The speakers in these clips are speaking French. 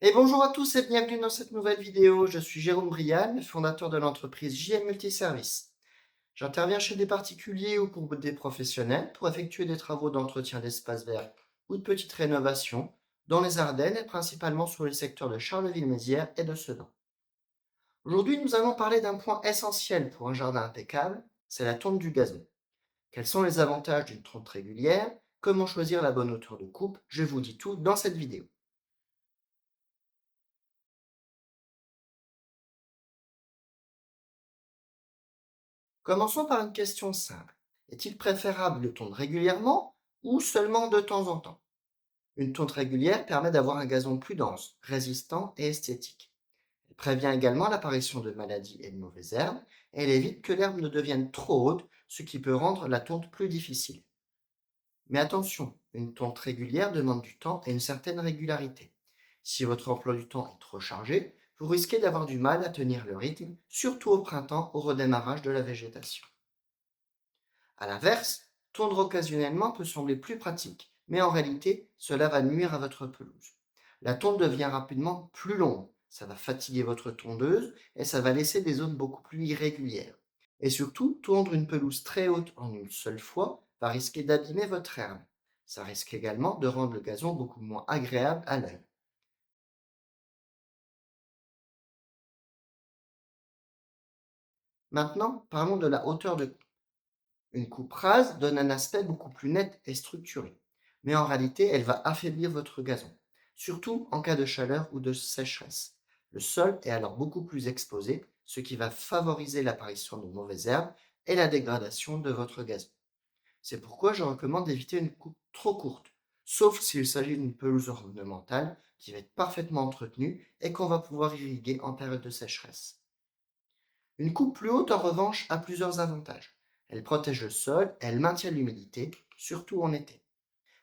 Et bonjour à tous et bienvenue dans cette nouvelle vidéo. Je suis Jérôme Brial, fondateur de l'entreprise JM Multiservice. J'interviens chez des particuliers ou pour des professionnels pour effectuer des travaux d'entretien d'espaces verts ou de petites rénovations dans les Ardennes et principalement sur les secteurs de Charleville-Mézières et de Sedan. Aujourd'hui, nous allons parler d'un point essentiel pour un jardin impeccable, c'est la tonte du gazon. Quels sont les avantages d'une tonte régulière? Comment choisir la bonne hauteur de coupe? Je vous dis tout dans cette vidéo. Commençons par une question simple. Est-il préférable de tondre régulièrement ou seulement de temps en temps? Une tonte régulière permet d'avoir un gazon plus dense, résistant et esthétique. Elle prévient également l'apparition de maladies et de mauvaises herbes, et elle évite que l'herbe ne devienne trop haute, ce qui peut rendre la tonte plus difficile. Mais attention, une tonte régulière demande du temps et une certaine régularité. Si votre emploi du temps est trop chargé, vous risquez d'avoir du mal à tenir le rythme, surtout au printemps au redémarrage de la végétation. À l'inverse, tondre occasionnellement peut sembler plus pratique, mais en réalité, cela va nuire à votre pelouse. La tonte devient rapidement plus longue, ça va fatiguer votre tondeuse et ça va laisser des zones beaucoup plus irrégulières. Et surtout, tondre une pelouse très haute en une seule fois va risquer d'abîmer votre herbe. Ça risque également de rendre le gazon beaucoup moins agréable à l'œil. Maintenant, parlons de la hauteur de coupe. Une coupe rase donne un aspect beaucoup plus net et structuré, mais en réalité, elle va affaiblir votre gazon, surtout en cas de chaleur ou de sécheresse. Le sol est alors beaucoup plus exposé, ce qui va favoriser l'apparition de mauvaises herbes et la dégradation de votre gazon. C'est pourquoi je recommande d'éviter une coupe trop courte, sauf s'il s'agit d'une pelouse ornementale qui va être parfaitement entretenue et qu'on va pouvoir irriguer en période de sécheresse. Une coupe plus haute, en revanche, a plusieurs avantages. Elle protège le sol et elle maintient l'humidité, surtout en été.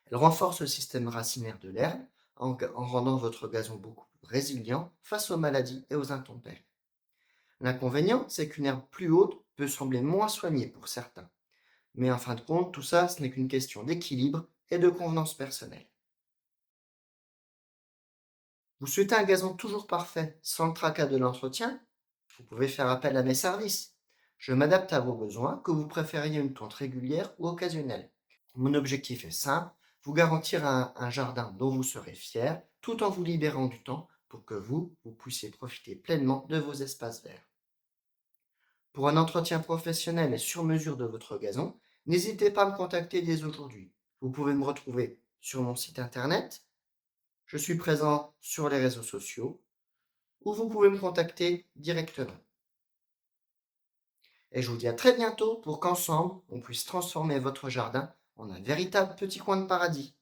Elle renforce le système racinaire de l'herbe en rendant votre gazon beaucoup plus résilient face aux maladies et aux intempéries. L'inconvénient, c'est qu'une herbe plus haute peut sembler moins soignée pour certains. Mais en fin de compte, tout ça, ce n'est qu'une question d'équilibre et de convenance personnelle. Vous souhaitez un gazon toujours parfait, sans le tracas de l'entretien? Vous pouvez faire appel à mes services. Je m'adapte à vos besoins, que vous préfériez une tonte régulière ou occasionnelle. Mon objectif est simple, vous garantir un jardin dont vous serez fier, tout en vous libérant du temps pour que vous puissiez profiter pleinement de vos espaces verts. Pour un entretien professionnel et sur mesure de votre gazon, n'hésitez pas à me contacter dès aujourd'hui. Vous pouvez me retrouver sur mon site internet, je suis présent sur les réseaux sociaux, ou vous pouvez me contacter directement. Et je vous dis à très bientôt pour qu'ensemble, on puisse transformer votre jardin en un véritable petit coin de paradis.